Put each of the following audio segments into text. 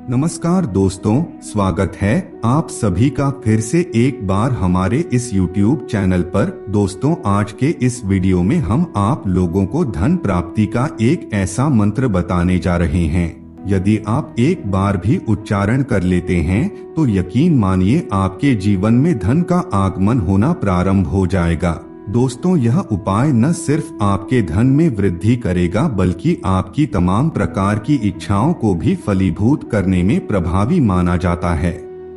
नमस्कार दोस्तों, स्वागत है आप सभी का फिर से एक बार हमारे इस YouTube चैनल पर। दोस्तों, आज के इस वीडियो में हम आप लोगों को धन प्राप्ति का एक ऐसा मंत्र बताने जा रहे हैं। यदि आप एक बार भी उच्चारण कर लेते हैं तो यकीन मानिए आपके जीवन में धन का आगमन होना प्रारंभ हो जाएगा। दोस्तों, यह उपाय न सिर्फ आपके धन में वृद्धि करेगा बल्कि आपकी तमाम प्रकार की इच्छाओं को भी फलीभूत करने में प्रभावी माना जाता है।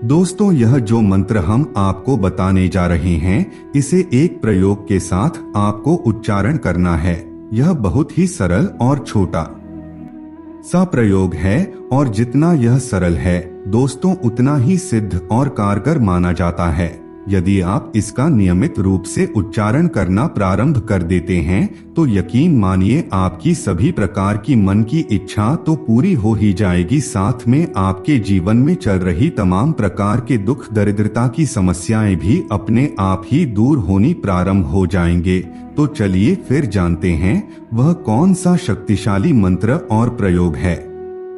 दोस्तों, यह जो मंत्र हम आपको बताने जा रहे हैं, इसे एक प्रयोग के साथ आपको उच्चारण करना है। यह बहुत ही सरल और छोटा सा प्रयोग है और जितना यह सरल है दोस्तों, उतना ही सिद्ध और कारगर माना जाता है। यदि आप इसका नियमित रूप से उच्चारण करना प्रारंभ कर देते हैं तो यकीन मानिए आपकी सभी प्रकार की मन की इच्छा तो पूरी हो ही जाएगी, साथ में आपके जीवन में चल रही तमाम प्रकार के दुख दरिद्रता की समस्याएं भी अपने आप ही दूर होनी प्रारंभ हो जाएंगे। तो चलिए फिर जानते हैं वह कौन सा शक्तिशाली मंत्र और प्रयोग है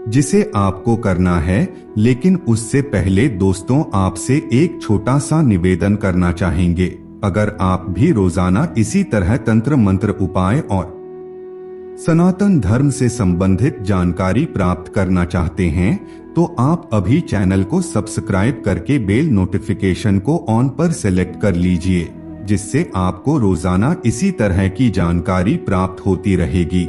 जिसे आपको करना है। लेकिन उससे पहले दोस्तों, आपसे एक छोटा सा निवेदन करना चाहेंगे। अगर आप भी रोजाना इसी तरह तंत्र मंत्र उपाय और सनातन धर्म से संबंधित जानकारी प्राप्त करना चाहते हैं तो आप अभी चैनल को सब्सक्राइब करके बेल नोटिफिकेशन को ऑन पर सेलेक्ट कर लीजिए, जिससे आपको रोजाना इसी तरह की जानकारी प्राप्त होती रहेगी।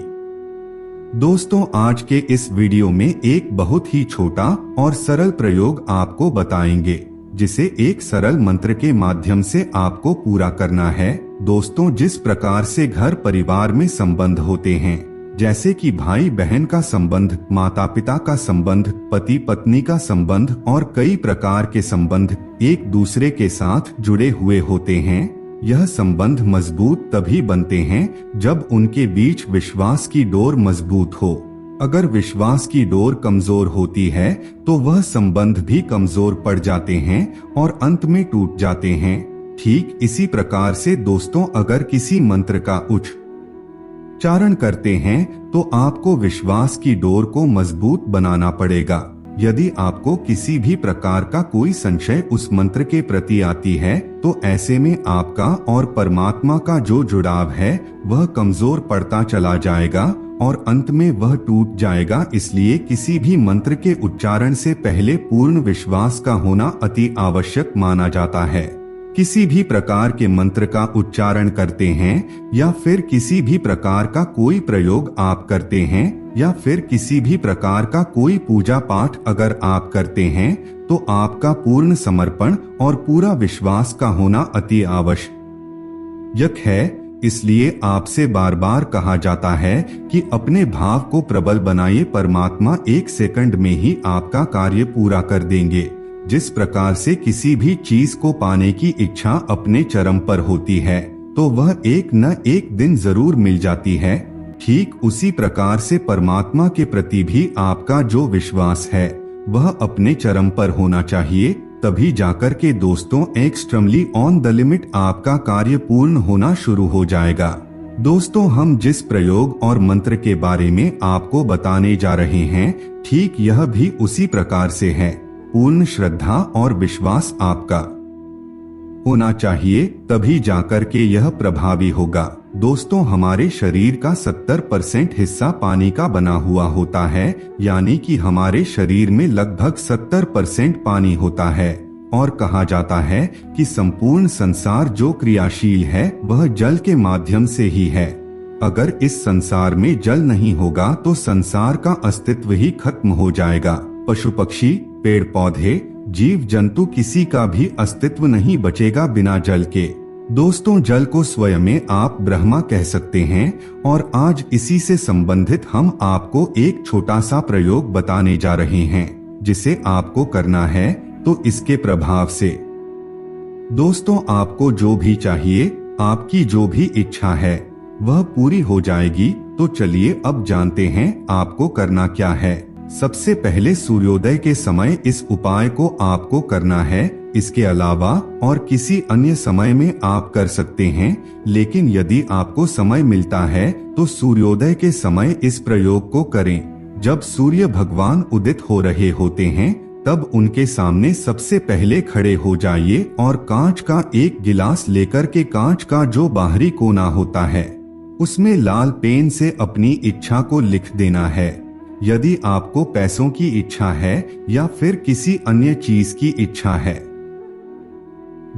दोस्तों, आज के इस वीडियो में एक बहुत ही छोटा और सरल प्रयोग आपको बताएंगे, जिसे एक सरल मंत्र के माध्यम से आपको पूरा करना है। दोस्तों, जिस प्रकार से घर परिवार में संबंध होते हैं, जैसे कि भाई बहन का संबंध, माता पिता का संबंध, पति पत्नी का संबंध और कई प्रकार के संबंध एक दूसरे के साथ जुड़े हुए होते हैं, यह संबंध मजबूत तभी बनते हैं जब उनके बीच विश्वास की डोर मजबूत हो। अगर विश्वास की डोर कमजोर होती है तो वह संबंध भी कमजोर पड़ जाते हैं और अंत में टूट जाते हैं। ठीक इसी प्रकार से दोस्तों, अगर किसी मंत्र का उच्चारण करते हैं तो आपको विश्वास की डोर को मजबूत बनाना पड़ेगा। यदि आपको किसी भी प्रकार का कोई संशय उस मंत्र के प्रति आती है तो ऐसे में आपका और परमात्मा का जो जुड़ाव है वह कमजोर पड़ता चला जाएगा और अंत में वह टूट जाएगा। इसलिए किसी भी मंत्र के उच्चारण से पहले पूर्ण विश्वास का होना अति आवश्यक माना जाता है। किसी भी प्रकार के मंत्र का उच्चारण करते हैं या फिर किसी भी प्रकार का कोई प्रयोग आप करते हैं या फिर किसी भी प्रकार का कोई पूजा पाठ अगर आप करते हैं तो आपका पूर्ण समर्पण और पूरा विश्वास का होना अति आवश्यक है। इसलिए आपसे बार बार कहा जाता है कि अपने भाव को प्रबल बनाइए, परमात्मा एक सेकंड में ही आपका कार्य पूरा कर देंगे। जिस प्रकार से किसी भी चीज को पाने की इच्छा अपने चरम पर होती है तो वह एक न एक दिन जरूर मिल जाती है, ठीक उसी प्रकार से परमात्मा के प्रति भी आपका जो विश्वास है वह अपने चरम पर होना चाहिए। तभी जाकर के दोस्तों, एक्सट्रीमली ऑन द लिमिट आपका कार्य पूर्ण होना शुरू हो जाएगा। दोस्तों, हम जिस प्रयोग और मंत्र के बारे में आपको बताने जा रहे हैं, ठीक यह भी उसी प्रकार से है। पूर्ण श्रद्धा और विश्वास आपका होना चाहिए, तभी जाकर के यह प्रभावी होगा। दोस्तों, हमारे शरीर का 70% हिस्सा पानी का बना हुआ होता है, यानी कि हमारे शरीर में लगभग 70% पानी होता है और कहा जाता है कि संपूर्ण संसार जो क्रियाशील है वह जल के माध्यम से ही है। अगर इस संसार में जल नहीं होगा तो संसार का अस्तित्व ही खत्म हो जाएगा। पशु पक्षी, पेड़ पौधे, जीव जंतु, किसी का भी अस्तित्व नहीं बचेगा बिना जल के। दोस्तों, जल को स्वयं में आप ब्रह्मा कह सकते हैं और आज इसी से संबंधित हम आपको एक छोटा सा प्रयोग बताने जा रहे हैं, जिसे आपको करना है तो इसके प्रभाव से दोस्तों आपको जो भी चाहिए, आपकी जो भी इच्छा है वह पूरी हो जाएगी। तो चलिए अब जानते हैं आपको करना क्या है। सबसे पहले सूर्योदय के समय इस उपाय को आपको करना है। इसके अलावा और किसी अन्य समय में आप कर सकते हैं, लेकिन यदि आपको समय मिलता है तो सूर्योदय के समय इस प्रयोग को करें। जब सूर्य भगवान उदित हो रहे होते हैं तब उनके सामने सबसे पहले खड़े हो जाइए और कांच का एक गिलास लेकर के कांच का जो बाहरी कोना होता है उसमें लाल पेन से अपनी इच्छा को लिख देना है। यदि आपको पैसों की इच्छा है या फिर किसी अन्य चीज की इच्छा है,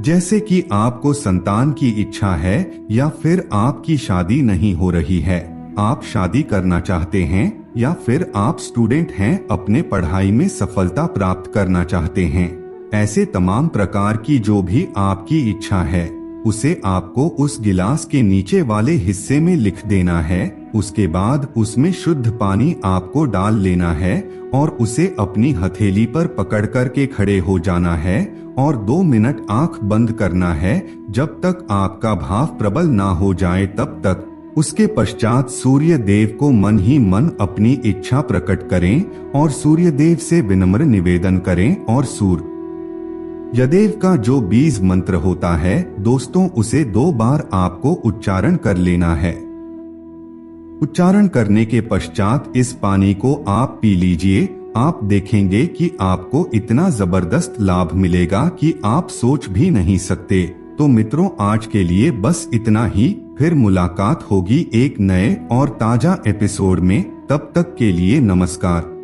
जैसे कि आपको संतान की इच्छा है या फिर आपकी शादी नहीं हो रही है, आप शादी करना चाहते हैं या फिर आप स्टूडेंट हैं, अपने पढ़ाई में सफलता प्राप्त करना चाहते हैं, ऐसे तमाम प्रकार की जो भी आपकी इच्छा है उसे आपको उस गिलास के नीचे वाले हिस्से में लिख देना है। उसके बाद उसमें शुद्ध पानी आपको डाल लेना है और उसे अपनी हथेली पर पकड़ कर के खड़े हो जाना है और 2 मिनट आंख बंद करना है जब तक आपका भाव प्रबल ना हो जाए तब तक। उसके पश्चात सूर्य देव को मन ही मन अपनी इच्छा प्रकट करें और सूर्य देव से विनम्र निवेदन करें और सूर्यदेव का जो बीज मंत्र होता है दोस्तों उसे 2 बार आपको उच्चारण कर लेना है। उच्चारण करने के पश्चात इस पानी को आप पी लीजिए। आप देखेंगे कि आपको इतना जबरदस्त लाभ मिलेगा कि आप सोच भी नहीं सकते। तो मित्रों आज के लिए बस इतना ही, फिर मुलाकात होगी एक नए और ताजा एपिसोड में। तब तक के लिए नमस्कार।